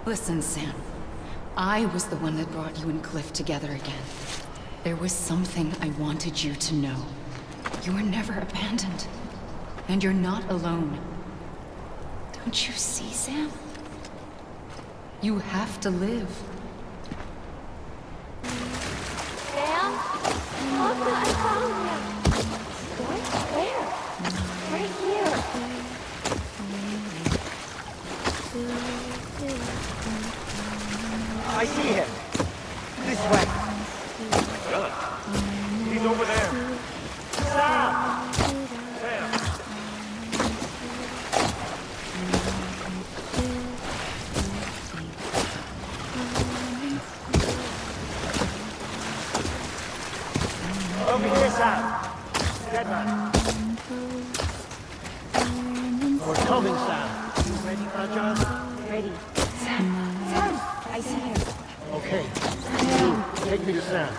Listen, Sam. I was the one that brought you and Cliff together again. There was something I wanted you to know. You were never abandoned. And you're not alone. Don't you see, Sam? You have to live. Sam? Look, I found him! What? Where? Right here! I see him! This way! Really? He's over there. Sam! Sam! Over here, Sam! Dead man! We're coming, Sam! You ready, Fragile? Ready. Sam! Sam! I see him. Okay. You, take me to Sam.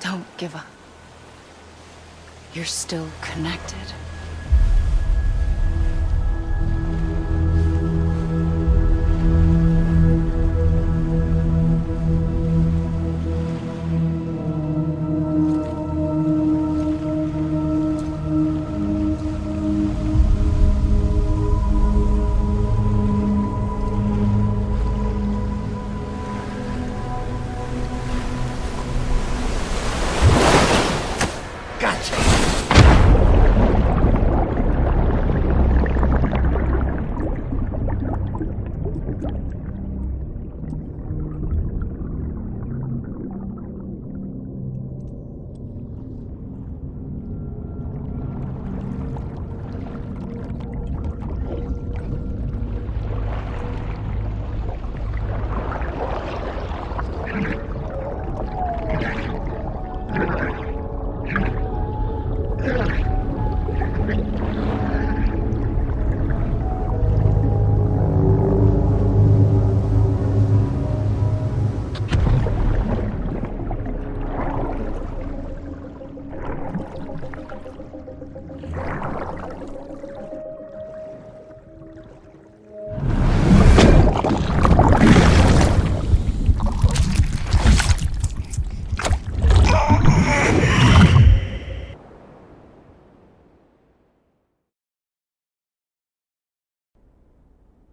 Don't give up. You're still connected.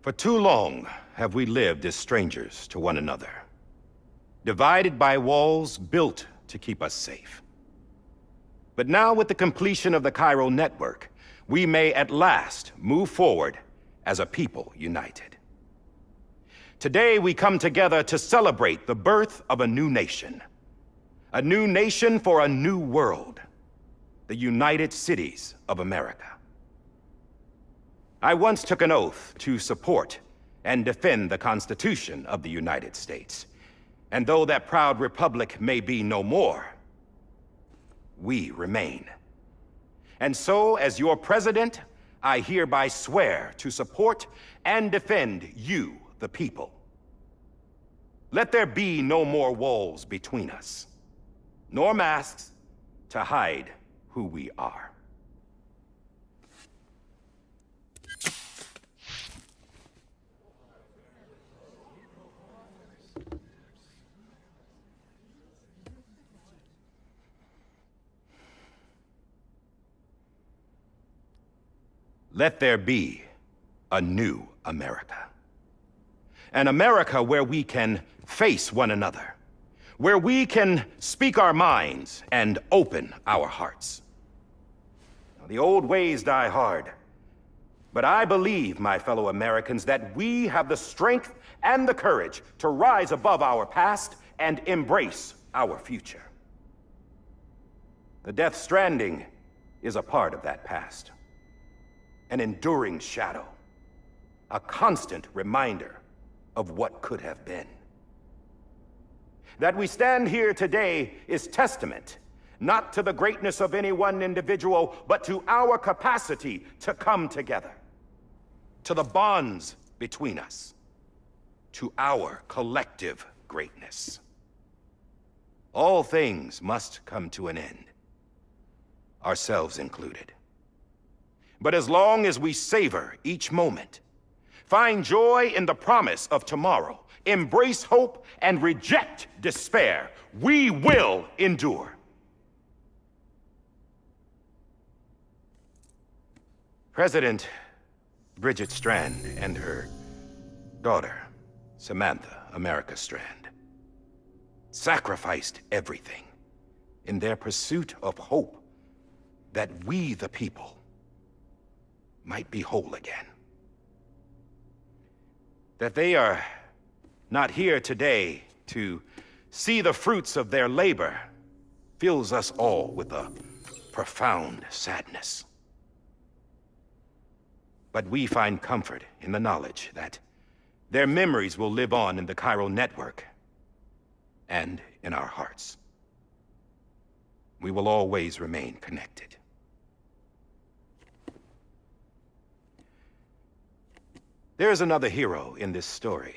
For too long have we lived as strangers to one another, divided by walls built to keep us safe. But now, with the completion of the Cairo network, we may at last move forward as a people united. Today we come together to celebrate the birth of a new nation for a new world, the United Cities of America. I once took an oath to support and defend the Constitution of the United States. And though that proud republic may be no more, we remain. And so, as your president, I hereby swear to support and defend you, the people. Let there be no more walls between us, nor masks to hide who we are. Let there be a new America. An America where we can face one another, where we can speak our minds and open our hearts. Now, the old ways die hard, but I believe, my fellow Americans, that we have the strength and the courage to rise above our past and embrace our future. The Death Stranding is a part of that past. An enduring shadow, a constant reminder of what could have been. That we stand here today is testament, not to the greatness of any one individual, but to our capacity to come together, to the bonds between us, to our collective greatness. all things must come to an end, ourselves included. But as long as we savor each moment, find joy in the promise of tomorrow, embrace hope, and reject despair, we will endure. President Bridget Strand and her daughter, Samantha America Strand, sacrificed everything in their pursuit of hope that we, the people, might be whole again. That they are not here today to see the fruits of their labor fills us all with a profound sadness. But we find comfort in the knowledge that their memories will live on in the chiral network and in our hearts. We will always remain connected. There's another hero in this story.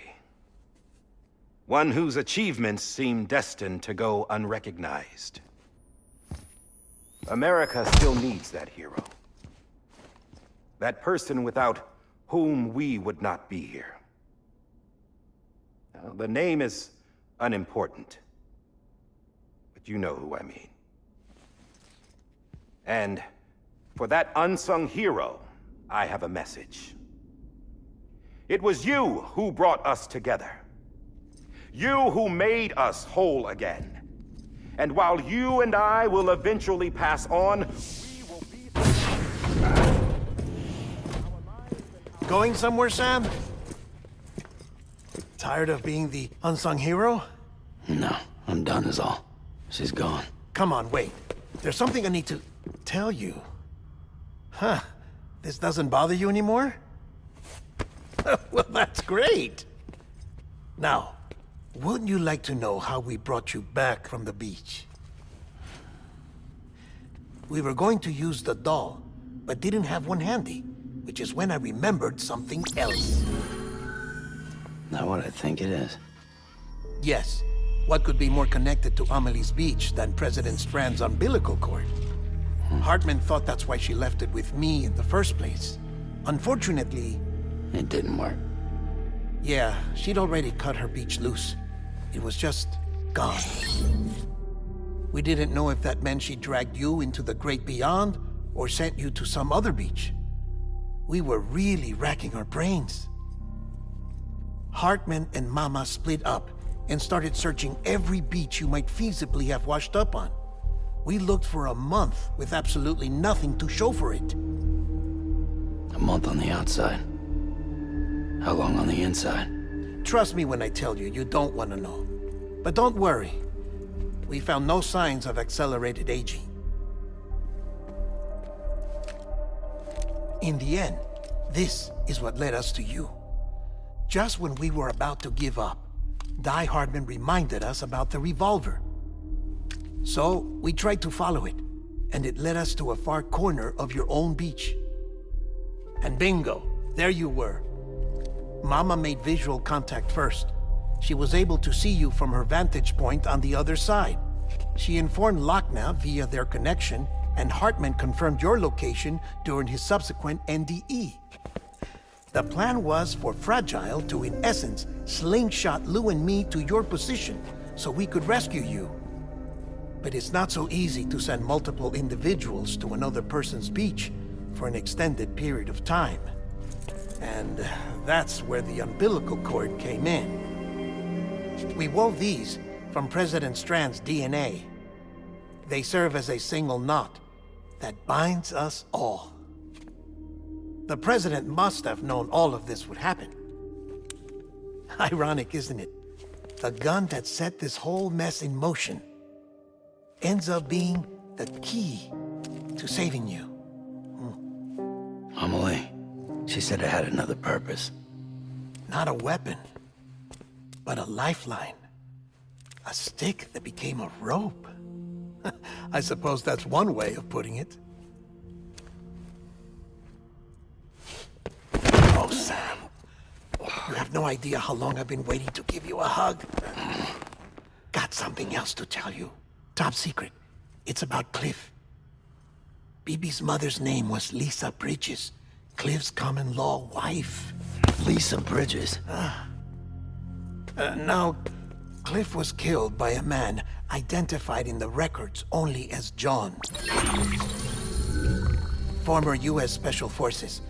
One whose achievements seem destined to go unrecognized. America still needs that hero. That person without whom we would not be here. Now, the name is unimportant, but you know who I mean. And for that unsung hero, I have a message. It was you who brought us together. You who made us whole again. And while you and I will eventually pass on, we will be... Going somewhere, Sam? Tired of being the unsung hero? No, I'm done is all. She's gone. Come on, wait. There's something I need to tell you. Huh. This doesn't bother you anymore? Well, that's great. Now, wouldn't you like to know how we brought you back from the beach? We were going to use the doll, but didn't have one handy, which is when I remembered something else. Not what I think it is. Yes. What could be more connected to Amelie's beach than President Strand's umbilical cord? Hartman thought that's why she left it with me in the first place. Unfortunately... It didn't work. Yeah, she'd already cut her beach loose. It was just gone. We didn't know if that meant she dragged you into the great beyond or sent you to some other beach. We were really racking our brains. Hartman and Mama split up and started searching every beach you might feasibly have washed up on. We looked for a month with absolutely nothing to show for it. A month on the outside. How long on the inside? Trust me when I tell you, you don't want to know. But don't worry. We found no signs of accelerated aging. In the end, this is what led us to you. Just when we were about to give up, Die Hardman reminded us about the revolver. So, we tried to follow it, and it led us to a far corner of your own beach. And bingo, there you were. Mama made visual contact first. She was able to see you from her vantage point on the other side. She informed Lochna via their connection, and Hartman confirmed your location during his subsequent NDE. The plan was for Fragile to, in essence, slingshot Lou and me to your position so we could rescue you. But it's not so easy to send multiple individuals to another person's beach for an extended period of time. And that's where the umbilical cord came in. We wove these from President Strand's DNA. They serve as a single knot that binds us all. The President must have known all of this would happen. Ironic, isn't it? The gun that set this whole mess in motion ends up being the key to saving you. Amelie, she said it had another purpose. Not a weapon, but a lifeline. A stick that became a rope. I suppose that's one way of putting it. Oh, Sam. You have no idea how long I've been waiting to give you a hug. Got something else to tell you. Top secret. It's about Cliff. Bibi's mother's name was Lisa Bridges, Cliff's common-law wife. Lisa Bridges. Now, Cliff was killed by a man identified in the records only as John. Former U.S. Special Forces.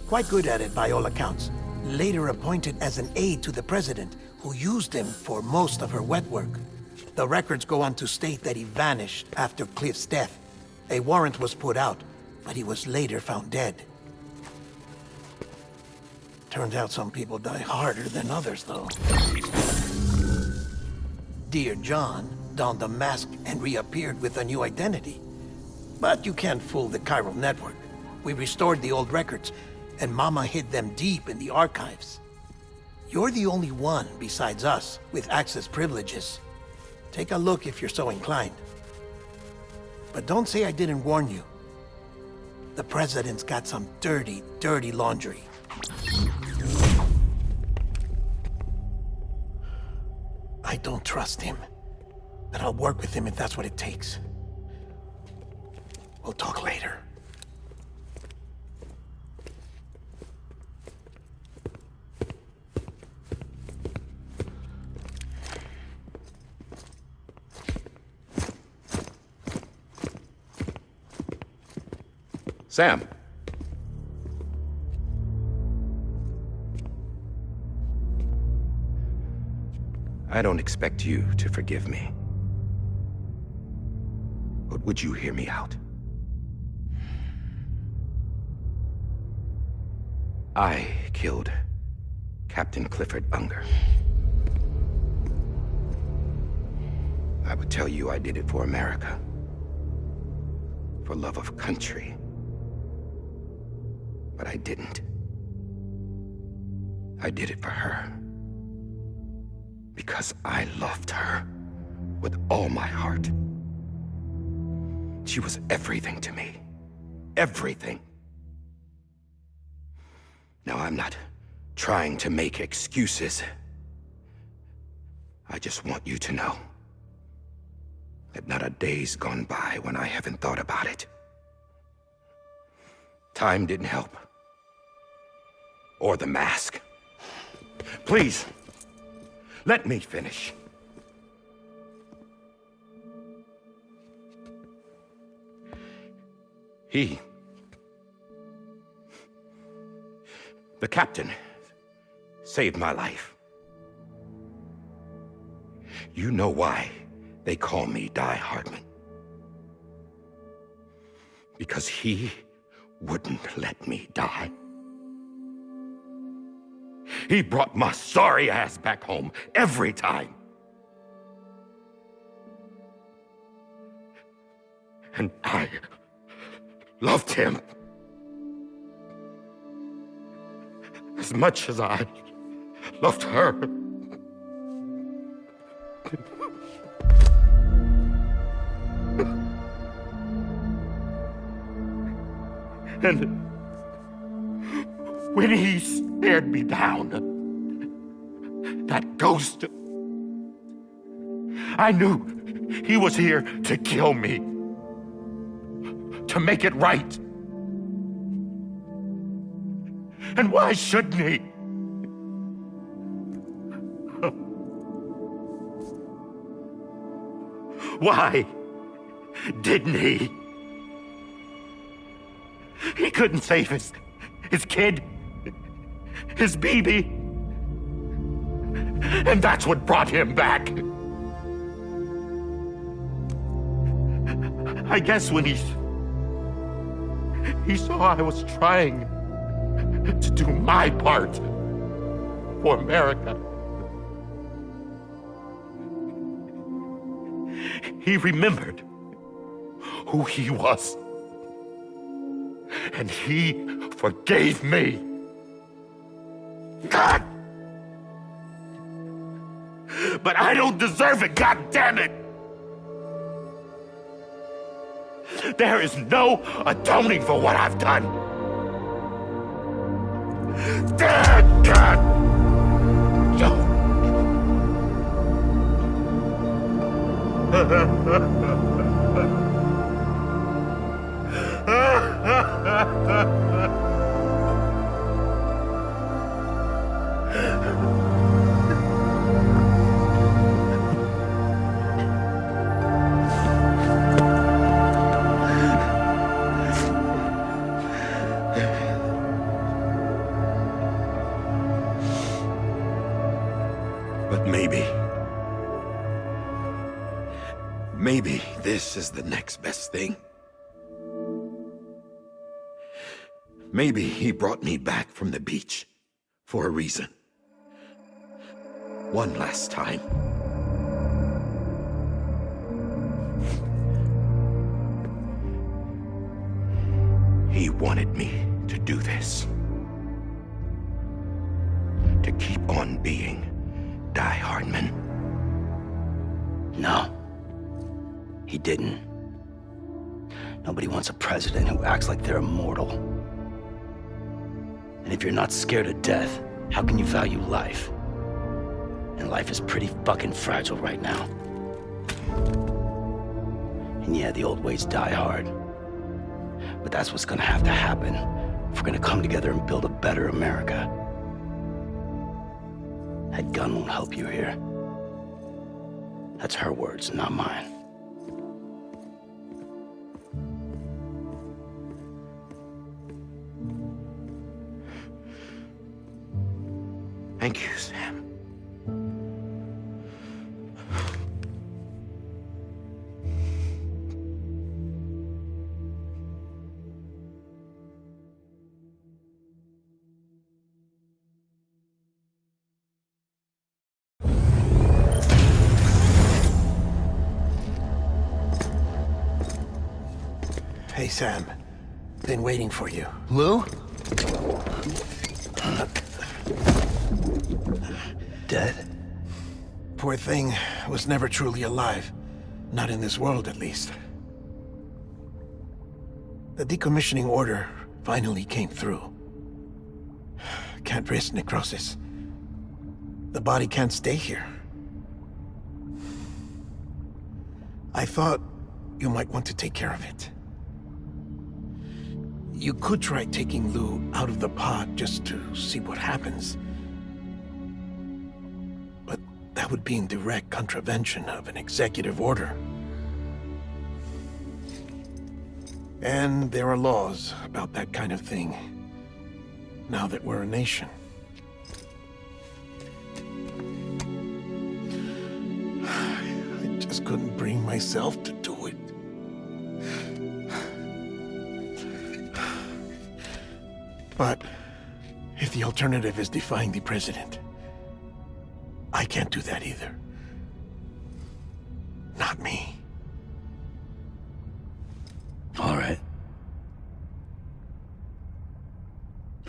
Quite good at it by all accounts. Later appointed as an aide to the president, who used him for most of her wet work. The records go on to state that he vanished after Cliff's death. A warrant was put out, but he was later found dead. Turns out some people die harder than others, though. Dear John donned a mask and reappeared with a new identity. But you can't fool the chiral network. We restored the old records, and Mama hid them deep in the archives. You're the only one, besides us, with access privileges. Take a look if you're so inclined. But don't say I didn't warn you. The president's got some dirty, dirty laundry. I don't trust him, but I'll work with him if that's what it takes. We'll talk later. Sam. I don't expect you to forgive me. But would you hear me out? I killed Captain Clifford Unger. I would tell you I did it for America. For love of country. But I didn't. I did it for her. Because I loved her with all my heart. She was everything to me. Everything. Now, I'm not trying to make excuses. I just want you to know that not a day's gone by when I haven't thought about it. Time didn't help. Or the mask. Please, let me finish. The captain, saved my life. You know why they call me Die Hardman. Because he wouldn't let me die. He brought my sorry ass back home every time. And I loved him as much as I loved her. And when he stared me down, that ghost, I knew he was here to kill me, to make it right. And why shouldn't he? Why didn't he? He couldn't save his kid, his baby. And that's what brought him back. I guess when he saw I was trying to do my part for America, he remembered who he was. And he forgave me. God! But I don't deserve it, God damn it! There is no atoning for what I've done. God! No. But maybe this is the next best thing. Maybe he brought me back from the beach for a reason. One last time. He wanted me to do this. To keep on being Die Hardman. No. He didn't. Nobody wants a president who acts like they're immortal. And if you're not scared of death, how can you value life? And life is pretty fucking fragile right now. And yeah, the old ways die hard. But that's what's gonna have to happen if we're gonna come together and build a better America. That gun won't help you here. That's her words, not mine. Thank you, Sam. Hey, Sam. Been waiting for you. Lou? Dead? Poor thing was never truly alive. Not in this world, at least. The decommissioning order finally came through. Can't risk necrosis. The body can't stay here. I thought you might want to take care of it. You could try taking Lou out of the pod just to see what happens. But that would be in direct contravention of an executive order. And there are laws about that kind of thing, now that we're a nation. I just couldn't bring myself to do it. But if the alternative is defying the president, I can't do that either. Not me. All right.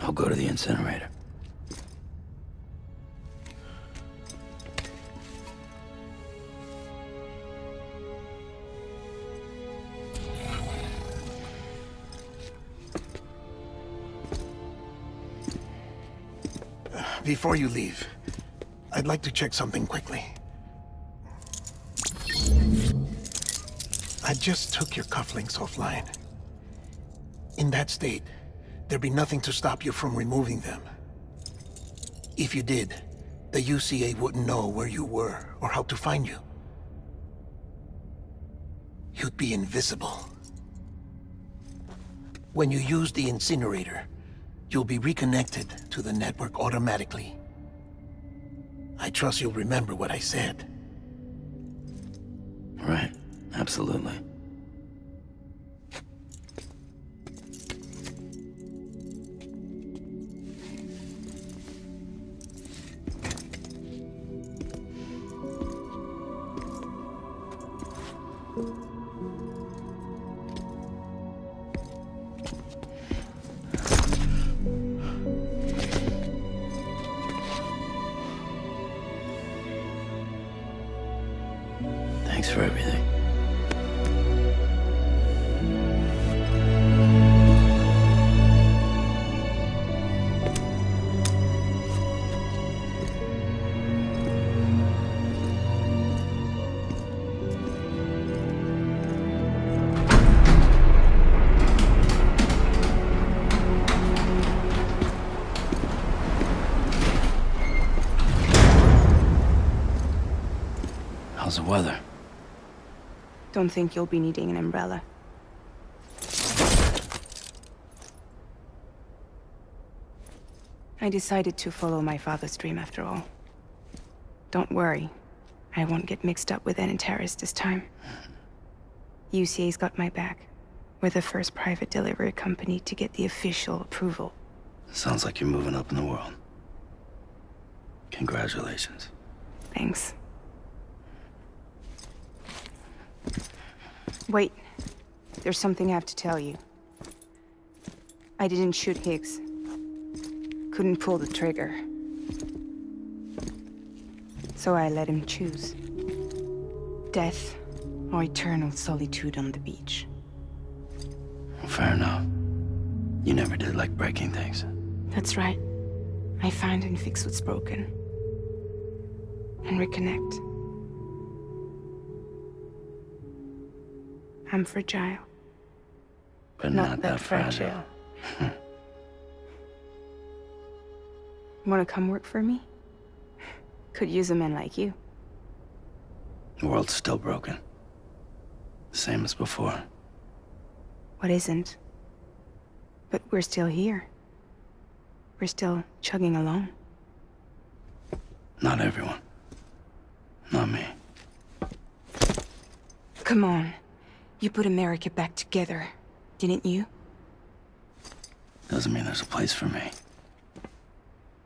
I'll go to the incinerator. Before you leave, I'd like to check something quickly. I just took your cufflinks offline. In that state, there'd be nothing to stop you from removing them. If you did, the UCA wouldn't know where you were or how to find you. You'd be invisible. When you use the incinerator, you'll be reconnected to the network automatically. I trust you'll remember what I said. Right, absolutely. Thanks for everything. Don't think you'll be needing an umbrella. I decided to follow my father's dream after all. Don't worry. I won't get mixed up with any terrorists this time. UCA's got my back. We're the first private delivery company to get the official approval. Sounds like you're moving up in the world. Congratulations. Thanks. Wait. There's something I have to tell you. I didn't shoot Higgs. Couldn't pull the trigger. So I let him choose. Death or eternal solitude on the beach. Fair enough. You never did like breaking things. That's right. I find and fix what's broken. And reconnect. I'm fragile. But not that fragile. Wanna come work for me? Could use a man like you. The world's still broken. Same as before. What isn't? But we're still here. We're still chugging along. Not everyone. Not me. Come on. You put America back together, didn't you? Doesn't mean there's a place for me.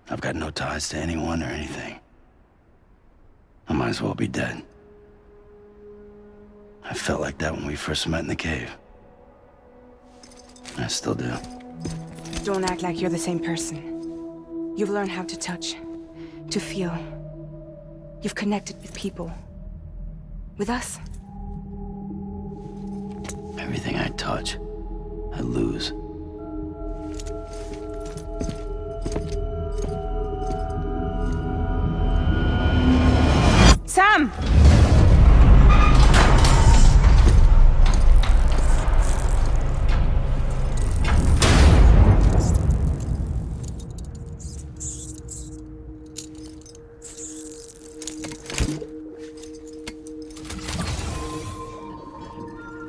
I've got no ties to anyone or anything. I might as well be dead. I felt like that when we first met in the cave. I still do. Don't act like you're the same person. You've learned how to touch, to feel. You've connected with people. With us. Everything I touch, I lose. Sam!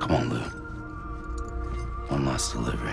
Come on, Lou. One last delivery.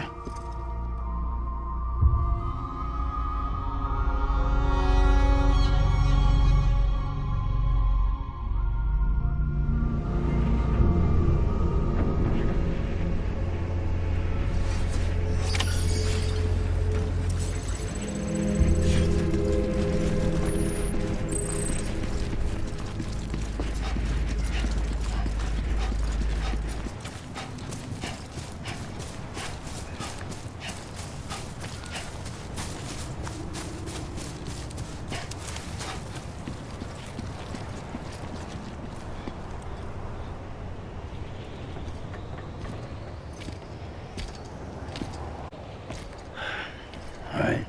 All right.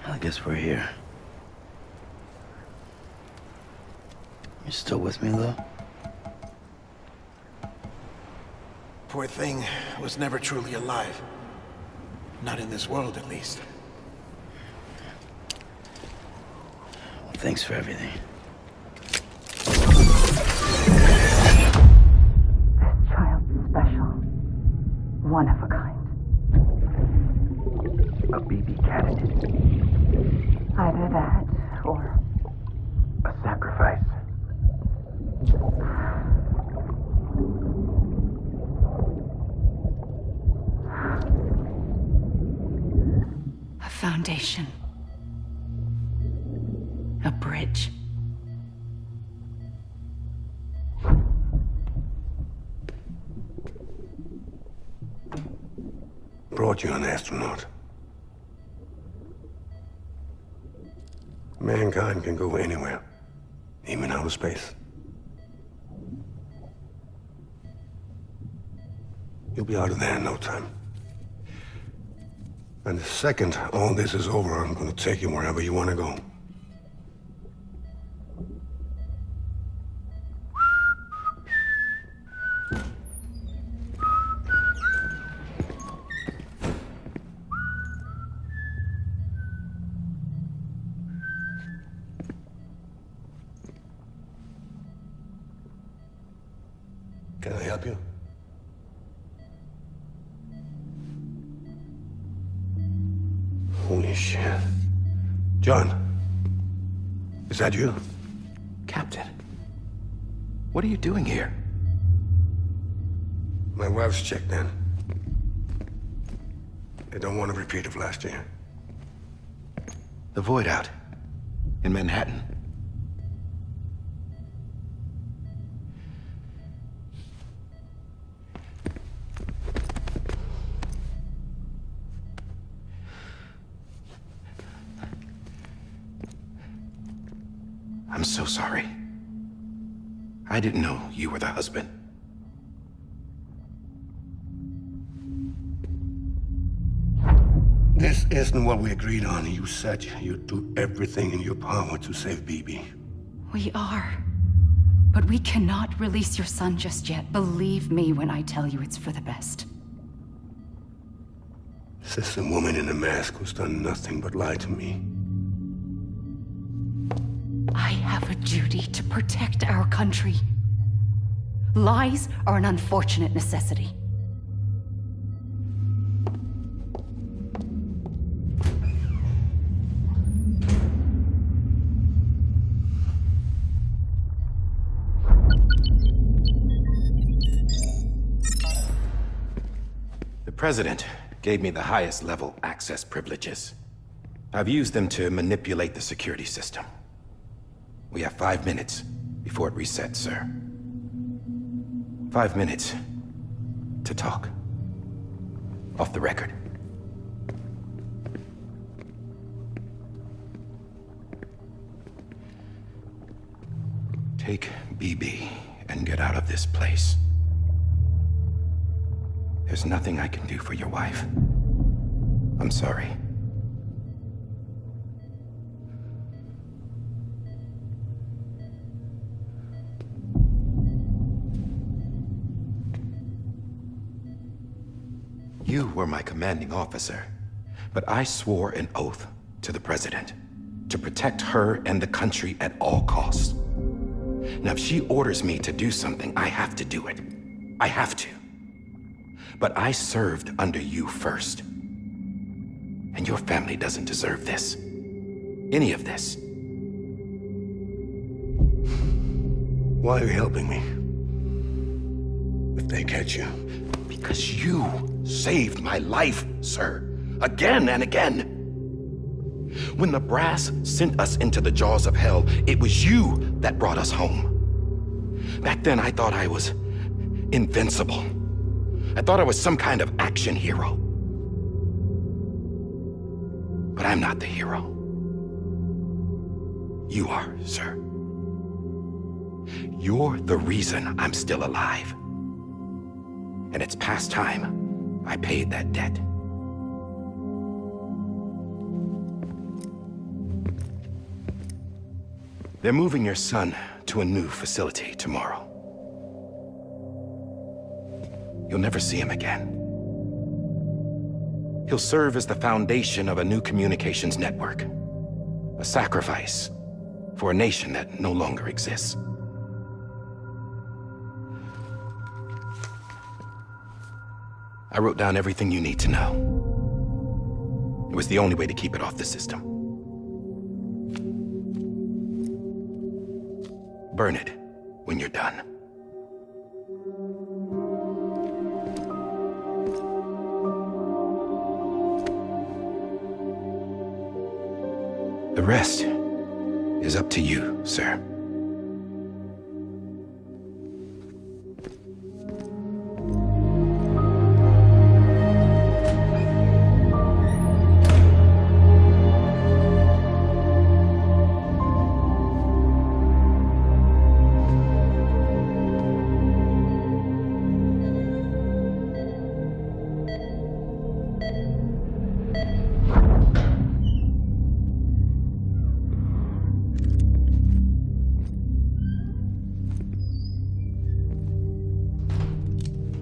I guess we're here. You still with me, Lou? Poor thing was never truly alive. Not in this world, at least. Well, thanks for everything. Child's special. One of a kind. A BB candidate. Either that, or A sacrifice. A foundation. A bridge. Brought you an astronaut. Mankind can go anywhere, even outer space. You'll be out of there in no time. And the second all this is over, I'm gonna take you wherever you want to go. Can I help you? Holy shit. John, is that you? Captain, what are you doing here? My wife's checked in. I don't want a repeat of last year. The void out in Manhattan. I'm so sorry. I didn't know you were the husband. This isn't what we agreed on. You said you'd do everything in your power to save Bibi. We are. But we cannot release your son just yet. Believe me when I tell you it's for the best. This is a woman in a mask who's done nothing but lie to me. I have a duty to protect our country. Lies are an unfortunate necessity. The President gave me the highest level access privileges. I've used them to manipulate the security system. We have 5 minutes before it resets, sir. 5 minutes to talk. Off the record. Take BB and get out of this place. There's nothing I can do for your wife. I'm sorry. You were my commanding officer, but I swore an oath to the President to protect her and the country at all costs. Now, if she orders me to do something, I have to do it. I have to. But I served under you first. And your family doesn't deserve this. Any of this. Why are you helping me? If they catch you. Because you saved my life, sir. Again and again. When the brass sent us into the jaws of hell, it was you that brought us home. Back then, I thought I was invincible. I thought I was some kind of action hero. But I'm not the hero. You are, sir. You're the reason I'm still alive. And it's past time I paid that debt. They're moving your son to a new facility tomorrow. You'll never see him again. He'll serve as the foundation of a new communications network. A sacrifice for a nation that no longer exists. I wrote down everything you need to know. It was the only way to keep it off the system. Burn it when you're done. The rest is up to you, sir.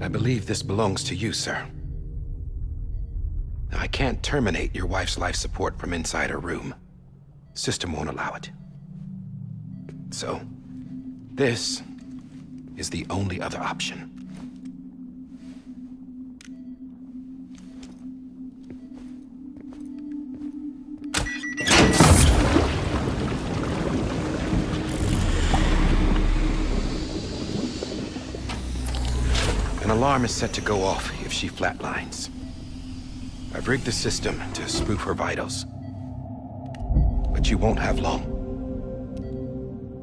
I believe this belongs to you, sir. Now, I can't terminate your wife's life support from inside her room. System won't allow it. So, this is the only other option. An alarm is set to go off if she flatlines. I've rigged the system to spoof her vitals. But you won't have long.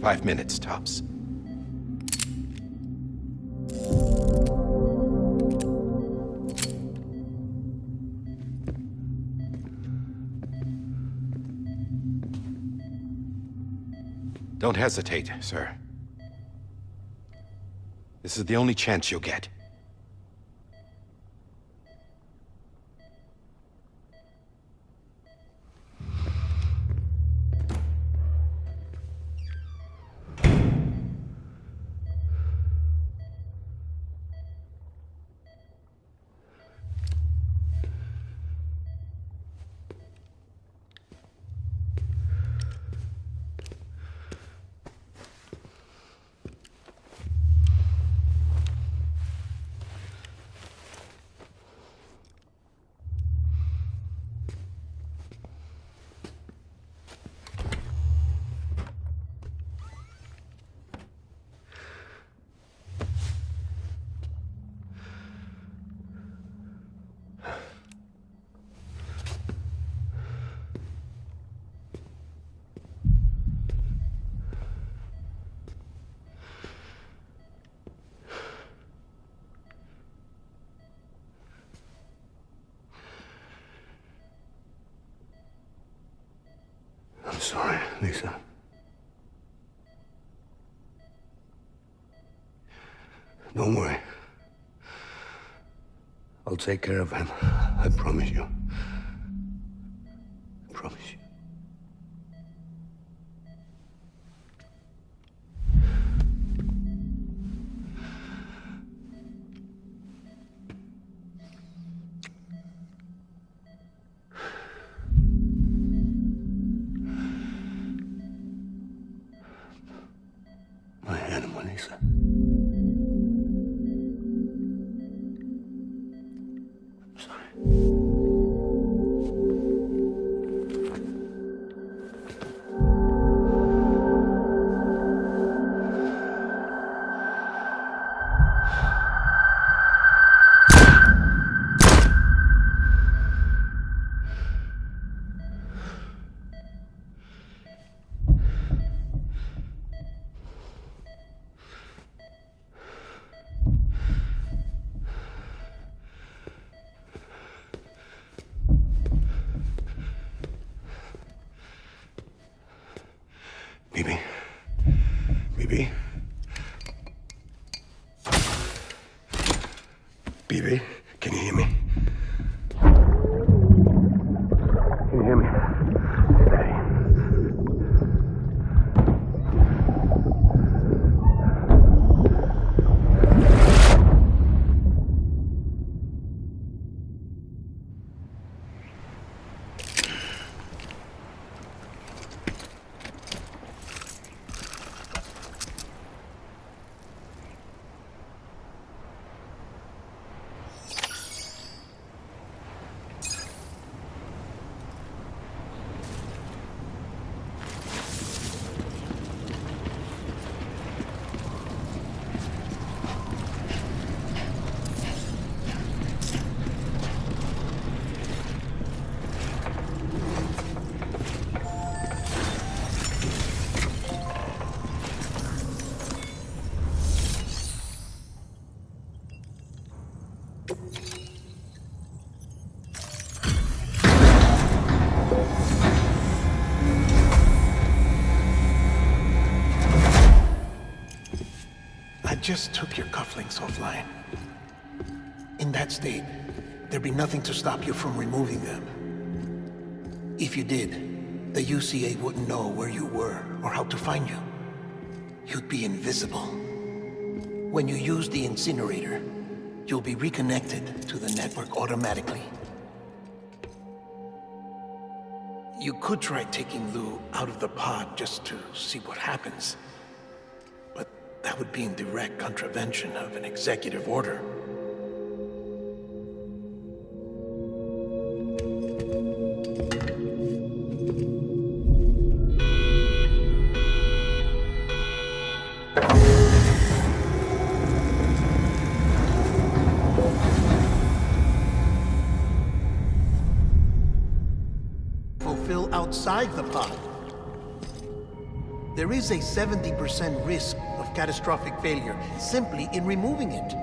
5 minutes, tops. Don't hesitate, sir. This is the only chance you'll get. I'm sorry, Lisa. Don't worry. I'll take care of him. I promise you. I promise you. My animal, Lisa. I'm sorry. Bibi. Bibi. Bibi, can you hear me? Can you hear me? Steady. I just took your cufflinks offline. In that state, there'd be nothing to stop you from removing them. If you did, the UCA wouldn't know where you were or how to find you. You'd be invisible. When you use the incinerator, you'll be reconnected to the network automatically. You could try taking Lou out of the pod just to see what happens. But That would be in direct contravention of an executive order. Fulfill outside the pod. There is a 70% risk of catastrophic failure simply in removing it.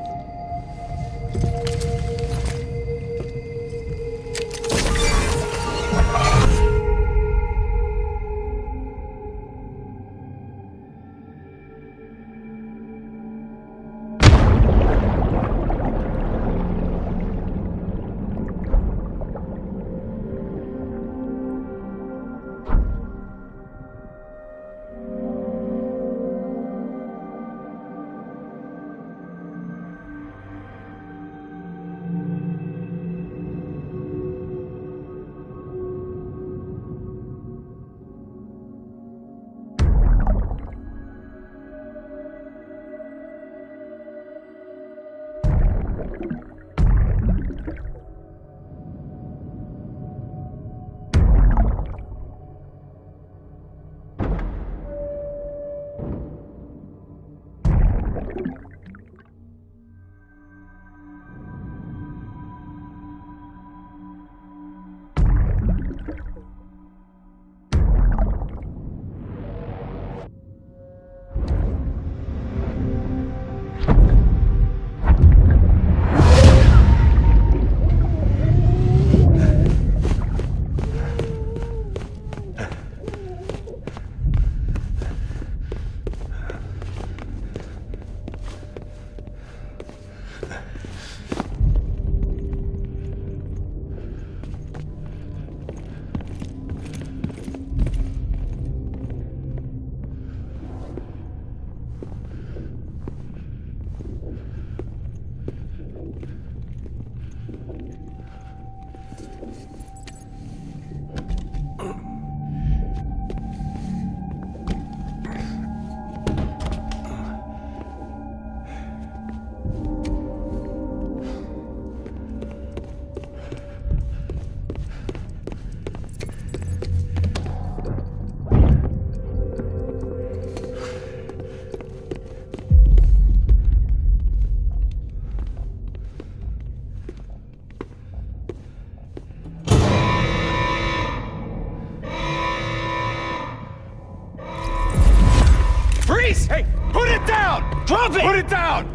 Hey, put it down! Drop it! Put it down!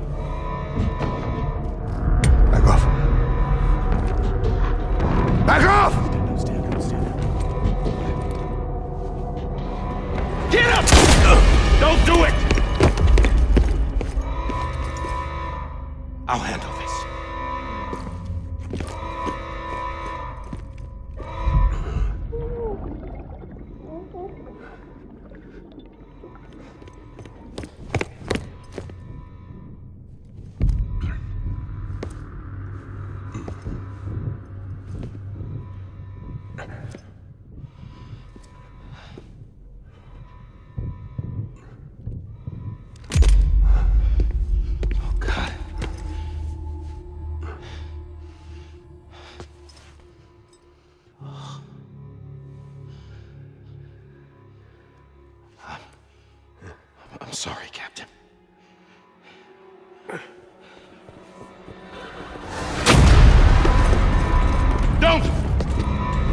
Back off. Back off! Stand up. Get up! Don't do it! I'll handle this. I'm sorry, Captain. Don't!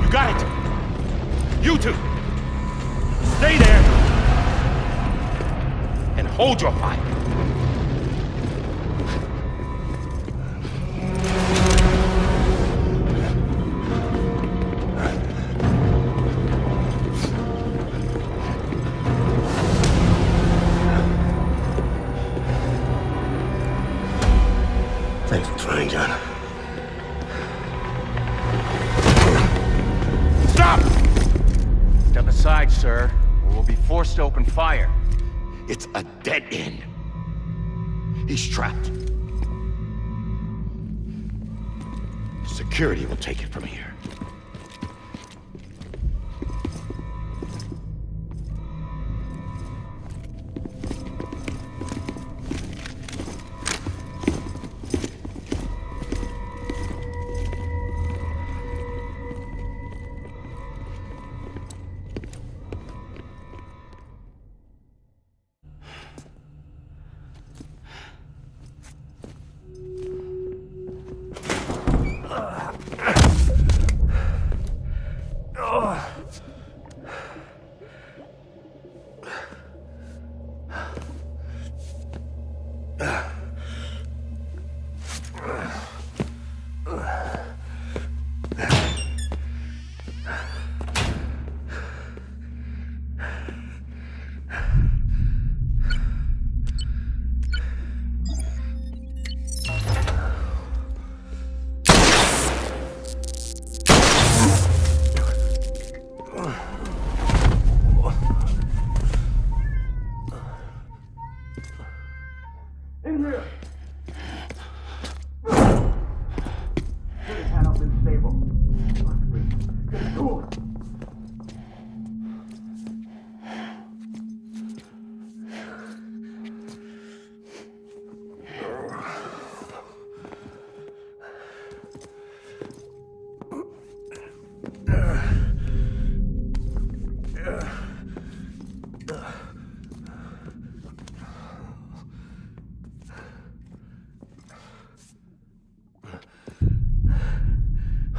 You got it! You two! Stay there! And hold your fire! Thanks for trying, John. Stop! Step aside, sir, or we'll be forced to open fire. It's a dead end. He's trapped. Security will take it from here.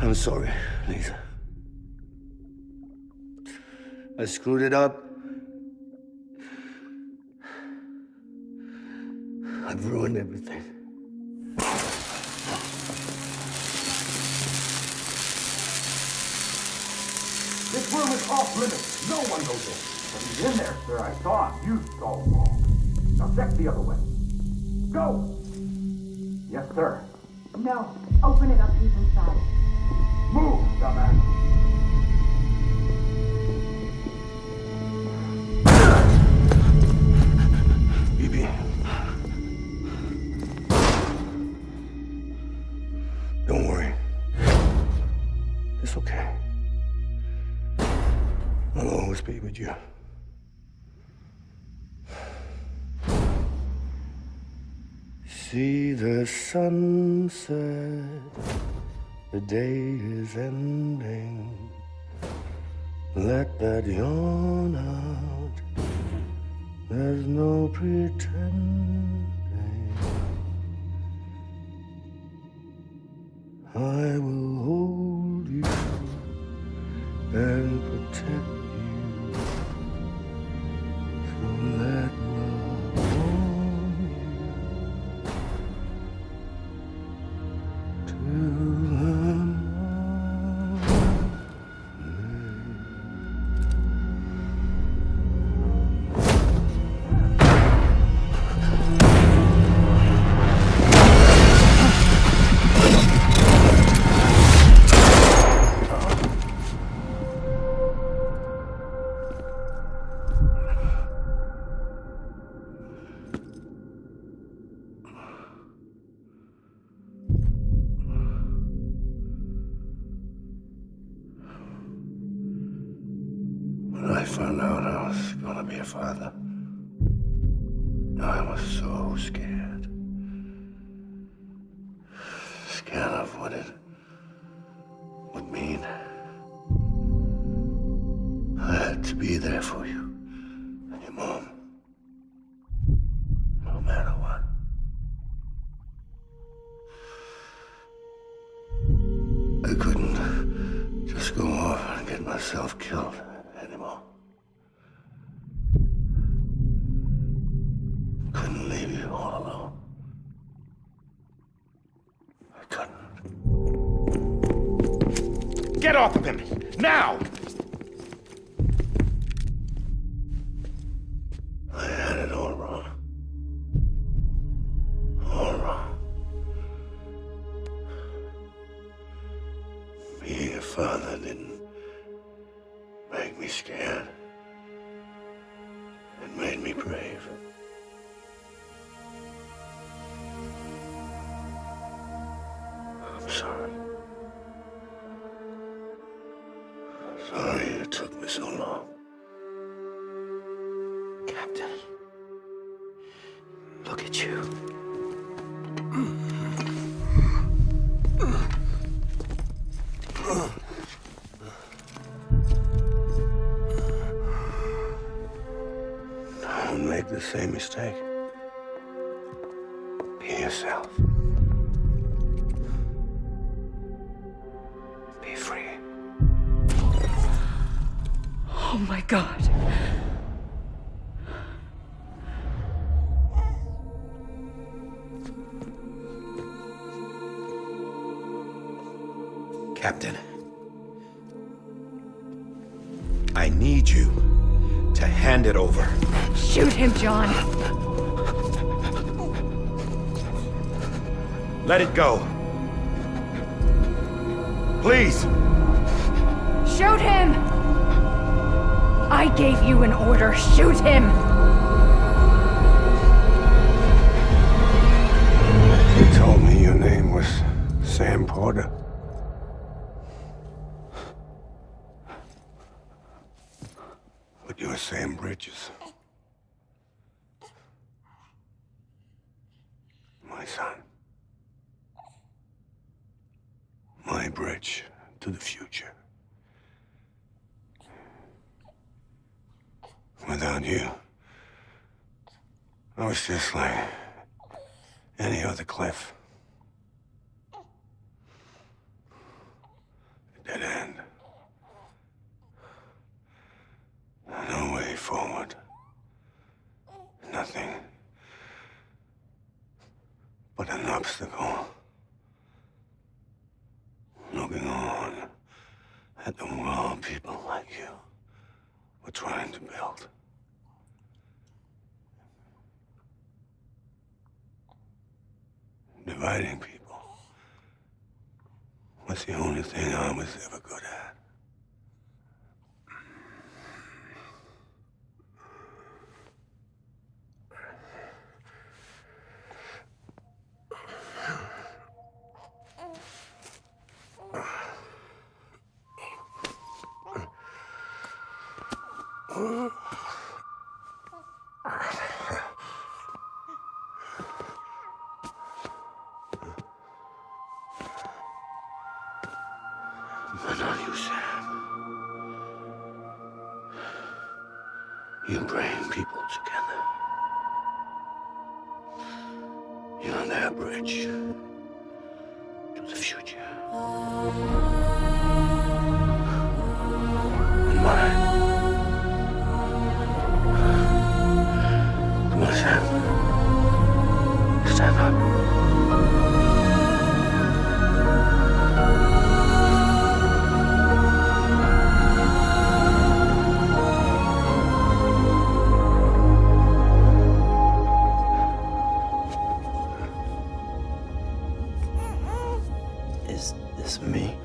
I'm sorry, Lisa. I screwed it up. I've ruined everything. This room is off limits. No one goes in. But he's in there, sir. I saw him. You saw him wrong. Now check the other way. Go! Yes, sir. No. Open it up. He's inside. Move, dumbass. Bibi. Don't worry. It's okay. I'll always be with you. See the sunset, the day is ending. Let that yawn out, there's no pretending. I will hold you and protect you. So let love warm you to the When I found out I was gonna be a father, I was so scared. Scared of what it would mean. I had to be there for you and your mom, no matter what. I couldn't just go off and get myself killed anymore. Couldn't leave you all alone. I couldn't. Get off of him! Now! I had it all wrong. All wrong. Being a father didn't make me scared. It made me brave. I'm sorry. Sorry it took me so long. Captain, look at you. Don't make the same mistake. Be yourself. Be free. Oh my God. Captain, I need you to hand it over. Shoot him, John. Let it go. Please. Shoot him! I gave you an order. Shoot him! You told me your name was Sam Porter. But you're Sam Bridges. My son. My bridge to the future. Without you, I was just like any other Cliff. obstacle. Looking on at the world people like you were trying to build. Dividing people was the only thing I was ever good at. But not you, Sam. You bring people together. You're their bridge to the future. And mine. Come on, Sam. Stand up. Is this me?